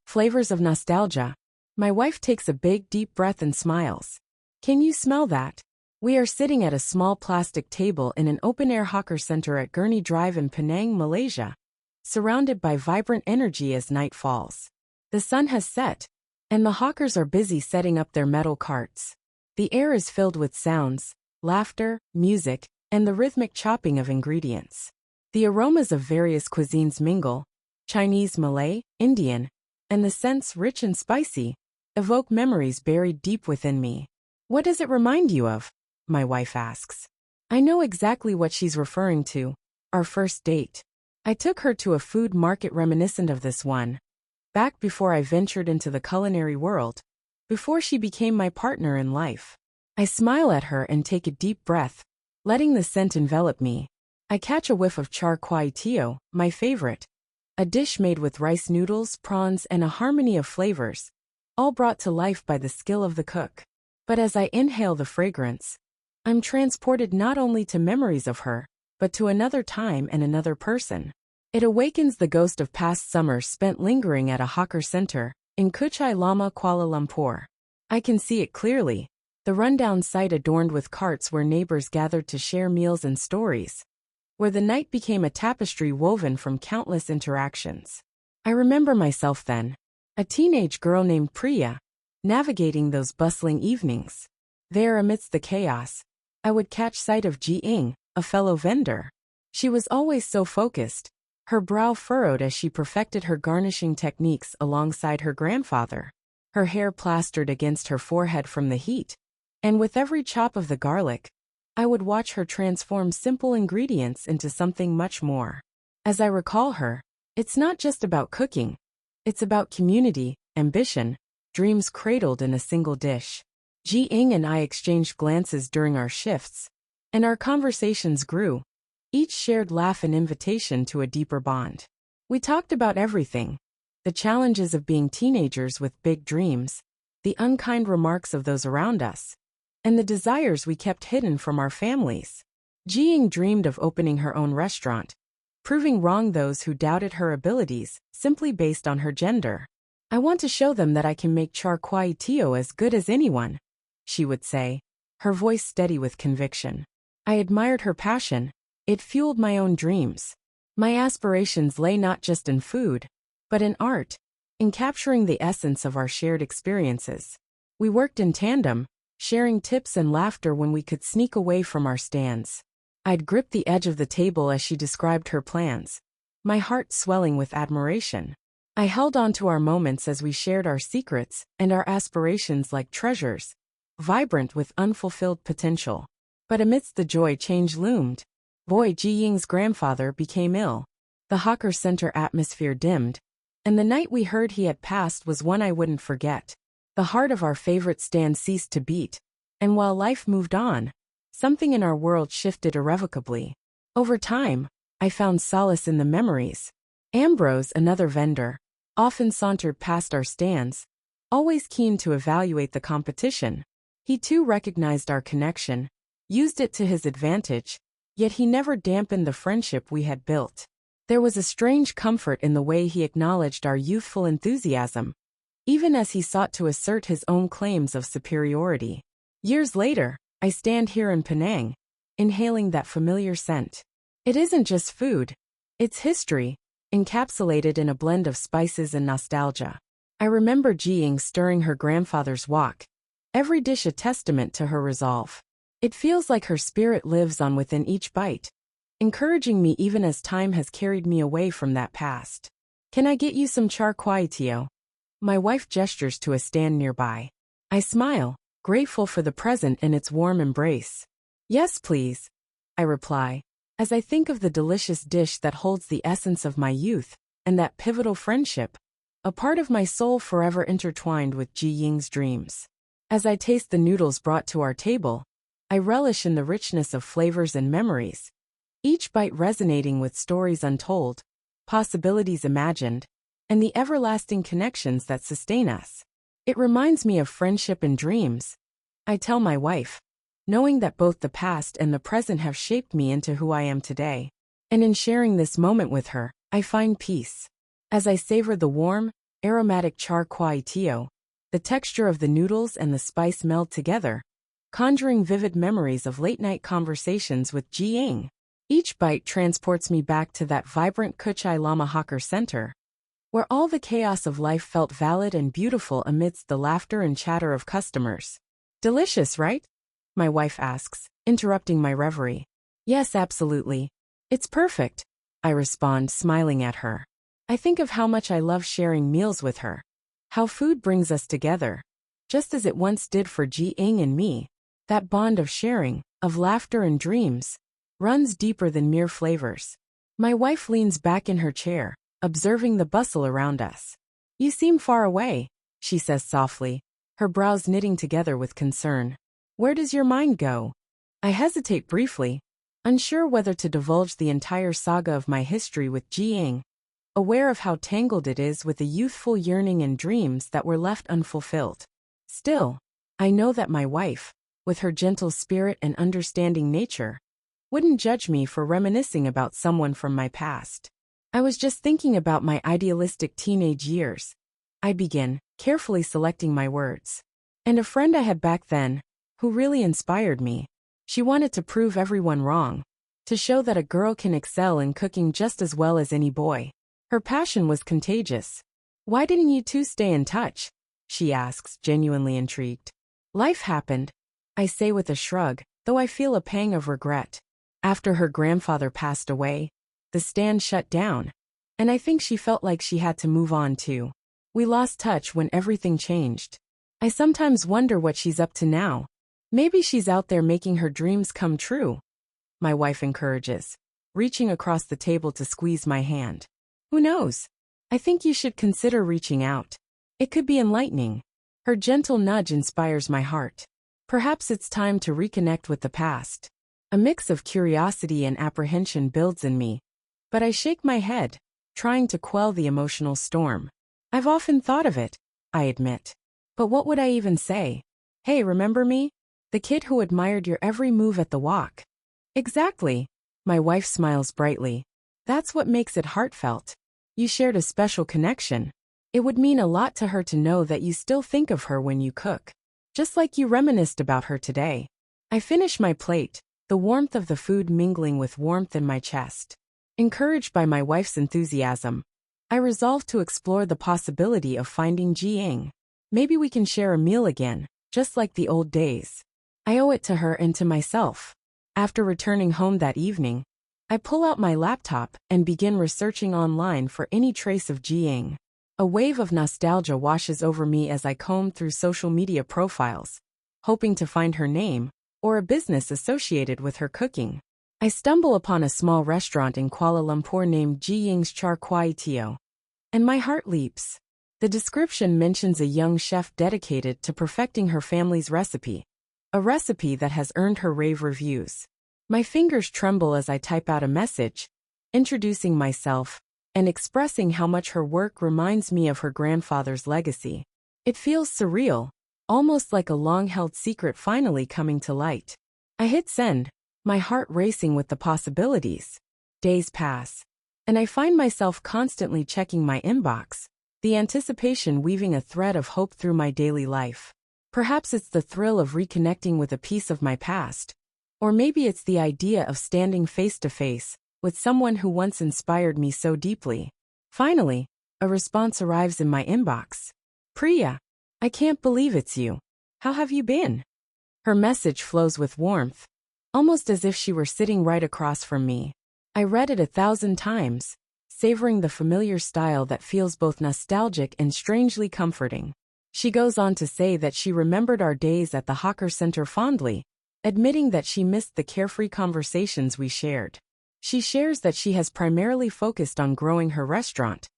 Flavors of nostalgia. My wife takes a big, deep breath and smiles. Can you smell that? We are sitting at a small plastic table in an open-air hawker center at Gurney Drive in Penang, Malaysia, surrounded by vibrant energy as night falls. The sun has set, and the hawkers are busy setting up their metal carts. The air is filled with sounds, laughter, music, and the rhythmic chopping of ingredients. The aromas of various cuisines mingle, Chinese, Malay, Indian, and the scents, rich and spicy, evoke memories buried deep within me. What does it remind you of? My wife asks. I know exactly what she's referring to, our first date. I took her to a food market reminiscent of this one, back before I ventured into the culinary world, before she became my partner in life. I smile at her and take a deep breath, letting the scent envelop me. I catch a whiff of char kway teow, my favorite, a dish made with rice noodles, prawns, and a harmony of flavors, all brought to life by the skill of the cook. But as I inhale the fragrance, I'm transported not only to memories of her, but to another time and another person. It awakens the ghost of past summers spent lingering at a hawker center in Kuchai Lama, Kuala Lumpur. I can see it clearly, the rundown site adorned with carts where neighbors gathered to share meals and stories, where the night became a tapestry woven from countless interactions. I remember myself then, a teenage girl named Priya, navigating those bustling evenings. There amidst the chaos, I would catch sight of Jiing, a fellow vendor. She was always so focused, her brow furrowed as she perfected her garnishing techniques alongside her grandfather, her hair plastered against her forehead from the heat, and with every chop of the garlic, I would watch her transform simple ingredients into something much more. As I recall her, it's not just about cooking, it's about community, ambition, dreams cradled in a single dish. Jiing and I exchanged glances during our shifts, and our conversations grew, each shared laugh an invitation to a deeper bond. We talked about everything, the challenges of being teenagers with big dreams, the unkind remarks of those around us, and the desires we kept hidden from our families. Jiing dreamed of opening her own restaurant, proving wrong those who doubted her abilities simply based on her gender. I want to show them that I can make char kway teow as good as anyone, she would say, her voice steady with conviction. I admired her passion. It fueled my own dreams. My aspirations lay not just in food, but in art, in capturing the essence of our shared experiences. We worked in tandem, sharing tips and laughter when we could sneak away from our stands. I'd grip the edge of the table as she described her plans, my heart swelling with admiration. I held on to our moments as we shared our secrets and our aspirations like treasures, vibrant with unfulfilled potential. But amidst the joy, change loomed. Boy Jiying's grandfather became ill. The hawker center atmosphere dimmed, and the night we heard he had passed was one I wouldn't forget. The heart of our favorite stand ceased to beat, and while life moved on, something in our world shifted irrevocably. Over time, I found solace in the memories. Ambrose, another vendor, often sauntered past our stands, always keen to evaluate the competition. He too recognized our connection, used it to his advantage, yet he never dampened the friendship we had built. There was a strange comfort in the way he acknowledged our youthful enthusiasm, even as he sought to assert his own claims of superiority. Years later, I stand here in Penang, inhaling that familiar scent. It isn't just food, it's history, encapsulated in a blend of spices and nostalgia. I remember Jiing stirring her grandfather's wok, every dish a testament to her resolve. It feels like her spirit lives on within each bite, encouraging me even as time has carried me away from that past. Can I get you some char kway teow? My wife gestures to a stand nearby. I smile, grateful for the present and its warm embrace. Yes, please, I reply, as I think of the delicious dish that holds the essence of my youth and that pivotal friendship, a part of my soul forever intertwined with Ji Ying's dreams. As I taste the noodles brought to our table, I relish in the richness of flavors and memories, each bite resonating with stories untold, possibilities imagined, and the everlasting connections that sustain us. It reminds me of friendship and dreams, I tell my wife, knowing that both the past and the present have shaped me into who I am today. And in sharing this moment with her, I find peace. As I savor the warm, aromatic char kway teow. The texture of the noodles and the spice meld together, conjuring vivid memories of late-night conversations with Jiing. Each bite transports me back to that vibrant Kuchai Lama hawker center, where all the chaos of life felt valid and beautiful amidst the laughter and chatter of customers. Delicious, right? My wife asks, interrupting my reverie. Yes, absolutely. It's perfect, I respond, smiling at her. I think of how much I love sharing meals with her. How food brings us together, just as it once did for Jiing and me. That bond of sharing, of laughter and dreams, runs deeper than mere flavors. My wife leans back in her chair, observing the bustle around us. You seem far away, she says softly, her brows knitting together with concern. Where does your mind go? I hesitate briefly, unsure whether to divulge the entire saga of my history with Jiing, aware of how tangled it is with the youthful yearning and dreams that were left unfulfilled. Still, I know that my wife, with her gentle spirit and understanding nature, wouldn't judge me for reminiscing about someone from my past. I was just thinking about my idealistic teenage years, I begin, carefully selecting my words. And a friend I had back then, who really inspired me. She wanted to prove everyone wrong, to show that a girl can excel in cooking just as well as any boy. Her passion was contagious. Why didn't you two stay in touch? She asks, genuinely intrigued. Life happened, I say with a shrug, though I feel a pang of regret. After her grandfather passed away, the stand shut down, and I think she felt like she had to move on too. We lost touch when everything changed. I sometimes wonder what she's up to now. Maybe she's out there making her dreams come true. My wife encourages, reaching across the table to squeeze my hand. Who knows? I think you should consider reaching out. It could be enlightening. Her gentle nudge inspires my heart. Perhaps it's time to reconnect with the past. A mix of curiosity and apprehension builds in me, but I shake my head, trying to quell the emotional storm. I've often thought of it, I admit. But what would I even say? Hey, remember me? The kid who admired your every move at the walk. Exactly. My wife smiles brightly. That's what makes it heartfelt. You shared a special connection. It would mean a lot to her to know that you still think of her when you cook. Just like you reminisced about her today. I finish my plate, the warmth of the food mingling with warmth in my chest. Encouraged by my wife's enthusiasm, I resolve to explore the possibility of finding Jiing. Maybe we can share a meal again, just like the old days. I owe it to her and to myself. After returning home that evening, I pull out my laptop and begin researching online for any trace of Jiing. A wave of nostalgia washes over me as I comb through social media profiles, hoping to find her name or a business associated with her cooking. I stumble upon a small restaurant in Kuala Lumpur named Jiing's Char Kway Teow, and my heart leaps. The description mentions a young chef dedicated to perfecting her family's recipe, a recipe that has earned her rave reviews. My fingers tremble as I type out a message, introducing myself and expressing how much her work reminds me of her grandfather's legacy. It feels surreal, almost like a long-held secret finally coming to light. I hit send, my heart racing with the possibilities. Days pass, and I find myself constantly checking my inbox, the anticipation weaving a thread of hope through my daily life. Perhaps it's the thrill of reconnecting with a piece of my past, or maybe it's the idea of standing face to face with someone who once inspired me so deeply. Finally, a response arrives in my inbox. Priya, I can't believe it's you. How have you been? Her message flows with warmth, almost as if she were sitting right across from me. I read it 1,000 times, savoring the familiar style that feels both nostalgic and strangely comforting. She goes on to say that she remembered our days at the hawker center fondly, admitting that she missed the carefree conversations we shared. She shares that she has primarily focused on growing her restaurant,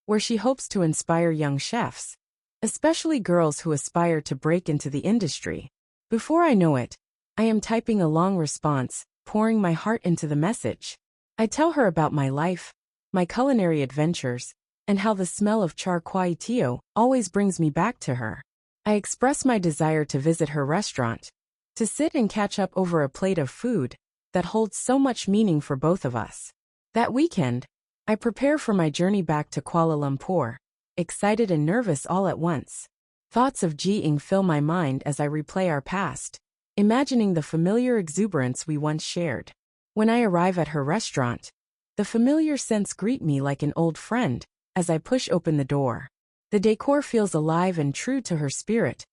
where she hopes to inspire young chefs, especially girls who aspire to break into the industry. Before I know it, I am typing a long response, pouring my heart into the message. I tell her about my life, my culinary adventures, and how the smell of char kway teow always brings me back to her. I express my desire to visit her restaurant, to sit and catch up over a plate of food that holds so much meaning for both of us. That weekend, I prepare for my journey back to Kuala Lumpur, excited and nervous all at once. Thoughts of Jiing fill my mind as I replay our past, imagining the familiar exuberance we once shared. When I arrive at her restaurant, the familiar scents greet me like an old friend as I push open the door. The decor feels alive and true to her spirit,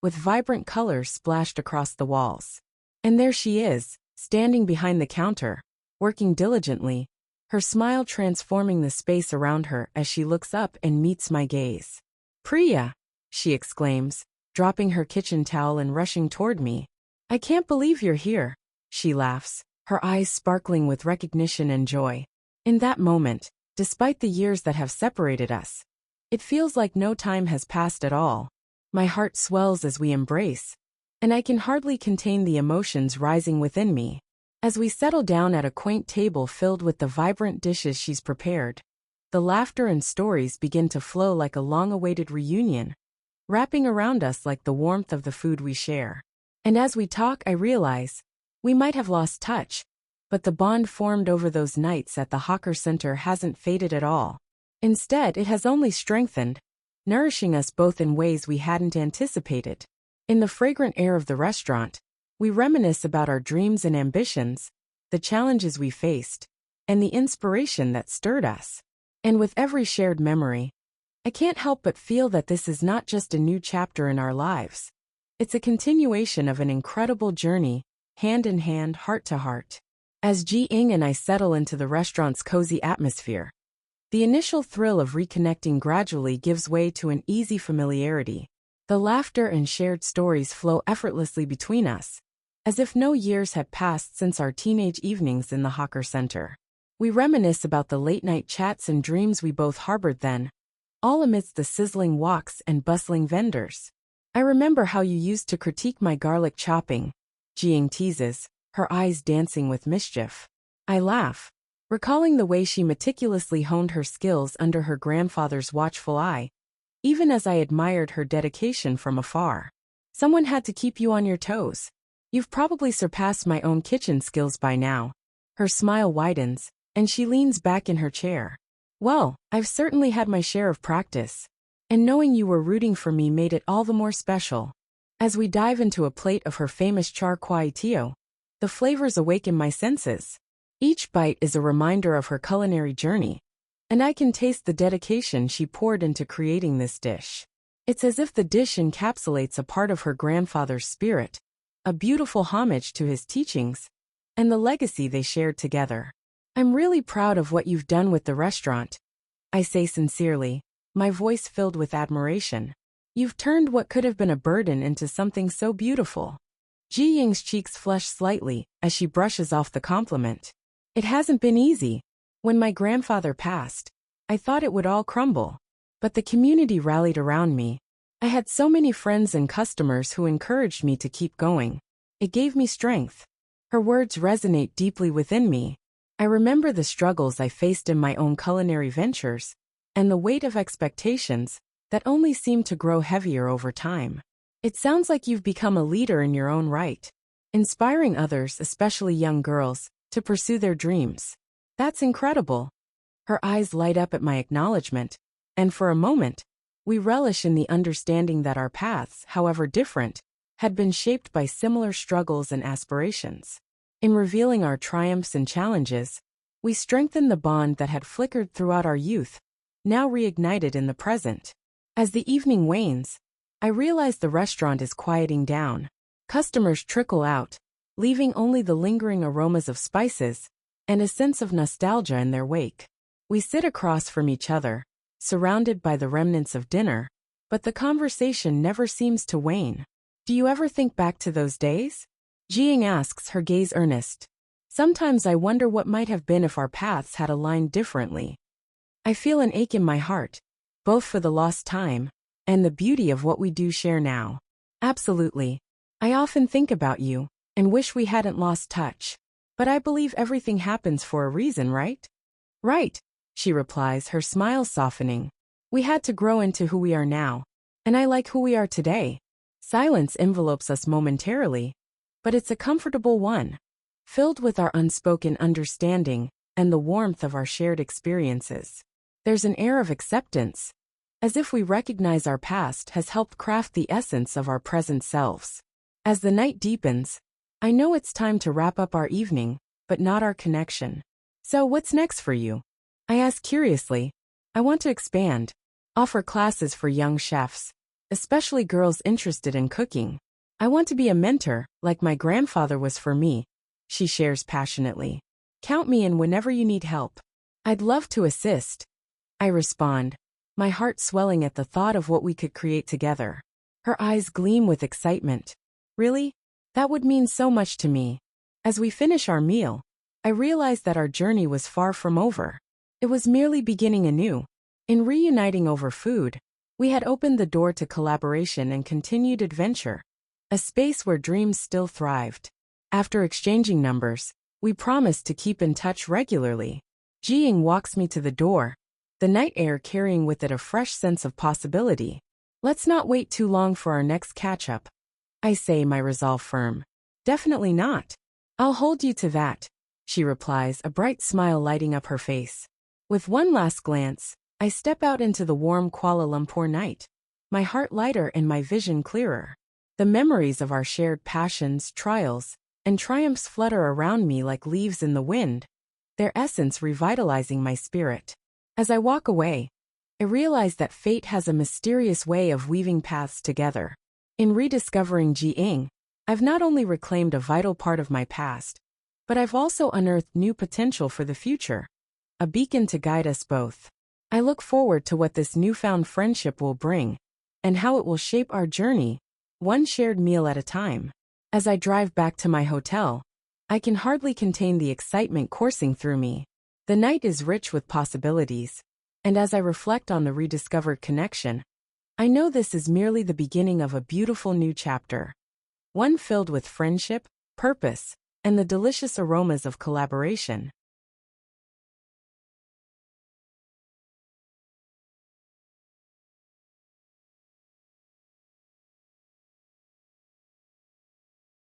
with vibrant colors splashed across the walls. And there she is, standing behind the counter, working diligently, her smile transforming the space around her as she looks up and meets my gaze. "Priya!" she exclaims, dropping her kitchen towel and rushing toward me. "I can't believe you're here," she laughs, her eyes sparkling with recognition and joy. In that moment, despite the years that have separated us, it feels like no time has passed at all. My heart swells as we embrace, and I can hardly contain the emotions rising within me. As we settle down at a quaint table filled with the vibrant dishes she's prepared, the laughter and stories begin to flow like a long-awaited reunion, wrapping around us like the warmth of the food we share. And as we talk, I realize we might have lost touch, but the bond formed over those nights at the Hawker Center hasn't faded at all. Instead, it has only strengthened, nourishing us both in ways we hadn't anticipated. In the fragrant air of the restaurant, we reminisce about our dreams and ambitions, the challenges we faced, and the inspiration that stirred us. And with every shared memory, I can't help but feel that this is not just a new chapter in our lives. It's a continuation of an incredible journey, hand in hand, heart to heart. As Jiing and I settle into the restaurant's cozy atmosphere, the initial thrill of reconnecting gradually gives way to an easy familiarity. The laughter and shared stories flow effortlessly between us, as if no years had passed since our teenage evenings in the Hawker Center. We reminisce about the late-night chats and dreams we both harbored then, all amidst the sizzling woks and bustling vendors. "I remember how you used to critique my garlic chopping," Jiing teases, her eyes dancing with mischief. I laugh, recalling the way she meticulously honed her skills under her grandfather's watchful eye, even as I admired her dedication from afar. "Someone had to keep you on your toes. You've probably surpassed my own kitchen skills by now." Her smile widens, and she leans back in her chair. "Well, I've certainly had my share of practice, and knowing you were rooting for me made it all the more special." As we dive into a plate of her famous char kway teow, the flavors awaken my senses. Each bite is a reminder of her culinary journey, and I can taste the dedication she poured into creating this dish. It's as if the dish encapsulates a part of her grandfather's spirit, a beautiful homage to his teachings, and the legacy they shared together. "I'm really proud of what you've done with the restaurant," I say sincerely, my voice filled with admiration. "You've turned what could have been a burden into something so beautiful." Ji Ying's cheeks flush slightly as she brushes off the compliment. "It hasn't been easy. When my grandfather passed, I thought it would all crumble. But the community rallied around me. I had so many friends and customers who encouraged me to keep going. It gave me strength." Her words resonate deeply within me. I remember the struggles I faced in my own culinary ventures, and the weight of expectations that only seemed to grow heavier over time. "It sounds like you've become a leader in your own right, inspiring others, especially young girls, to pursue their dreams. That's incredible." Her eyes light up at my acknowledgement, and for a moment, we relish in the understanding that our paths, however different, had been shaped by similar struggles and aspirations. In revealing our triumphs and challenges, we strengthen the bond that had flickered throughout our youth, now reignited in the present. As the evening wanes, I realize the restaurant is quieting down. Customers trickle out, leaving only the lingering aromas of spices and a sense of nostalgia in their wake. We sit across from each other, surrounded by the remnants of dinner, but the conversation never seems to wane. "Do you ever think back to those days?" Jiing asks, her gaze earnest. "Sometimes I wonder what might have been if our paths had aligned differently. I feel an ache in my heart, both for the lost time and the beauty of what we do share now." "Absolutely. I often think about you and wish we hadn't lost touch. But I believe everything happens for a reason, right?" "Right," she replies, her smile softening. "We had to grow into who we are now, and I like who we are today." Silence envelopes us momentarily, but it's a comfortable one, filled with our unspoken understanding and the warmth of our shared experiences. There's an air of acceptance, as if we recognize our past has helped craft the essence of our present selves. As the night deepens, I know it's time to wrap up our evening, but not our connection. So what's next for you? I ask curiously. I want to expand, offer classes for young chefs, especially girls interested in cooking. I want to be a mentor, like my grandfather was for me, she shares passionately. Count me in whenever you need help. I'd love to assist, I respond, my heart swelling at the thought of what we could create together. Her eyes gleam with excitement. Really? That would mean so much to me. As we finish our meal, I realize that our journey was far from over. It was merely beginning anew. In reuniting over food, we had opened the door to collaboration and continued adventure, a space where dreams still thrived. After exchanging numbers, we promised to keep in touch regularly. Jiing walks me to the door, the night air carrying with it a fresh sense of possibility. Let's not wait too long for our next catch-up, I say, my resolve firm. Definitely not. I'll hold you to that, she replies, a bright smile lighting up her face. With one last glance, I step out into the warm Kuala Lumpur night, my heart lighter and my vision clearer. The memories of our shared passions, trials, and triumphs flutter around me like leaves in the wind, their essence revitalizing my spirit. As I walk away, I realize that fate has a mysterious way of weaving paths together. In rediscovering Jiing, I've not only reclaimed a vital part of my past, but I've also unearthed new potential for the future, a beacon to guide us both. I look forward to what this newfound friendship will bring, and how it will shape our journey, one shared meal at a time. As I drive back to my hotel, I can hardly contain the excitement coursing through me. The night is rich with possibilities, and as I reflect on the rediscovered connection, I know this is merely the beginning of a beautiful new chapter, one filled with friendship, purpose, and the delicious aromas of collaboration.